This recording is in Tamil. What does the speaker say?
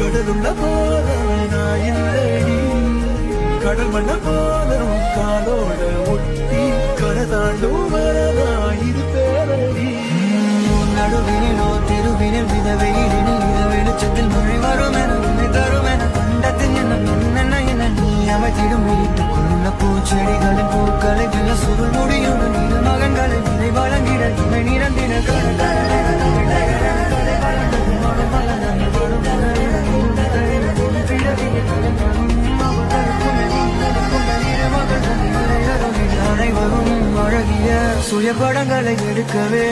கடலுள்ள போதும் நான் இல்லடி கடல் மண்ண போதும் காலோட ஒட்டி கரை தாண்டும் வரதா இது பேரடி நடுவினிலோ திருவினில் வித வெயிலினில் இத வெளிச்சத்தில் மழை வரும் என உன்னை தரும் என கண்டத்தில் என்ன நீ அமைத்திடும் வீட்டுக்குள்ள பூச்செடிகளின் பூக்களை வெள்ள சுருள் முடியும் நீல மகன்களை விதை வழங்கிட இவை நிறந்திட அனைவரும் அழகிய சுய படங்களை எடுக்கவே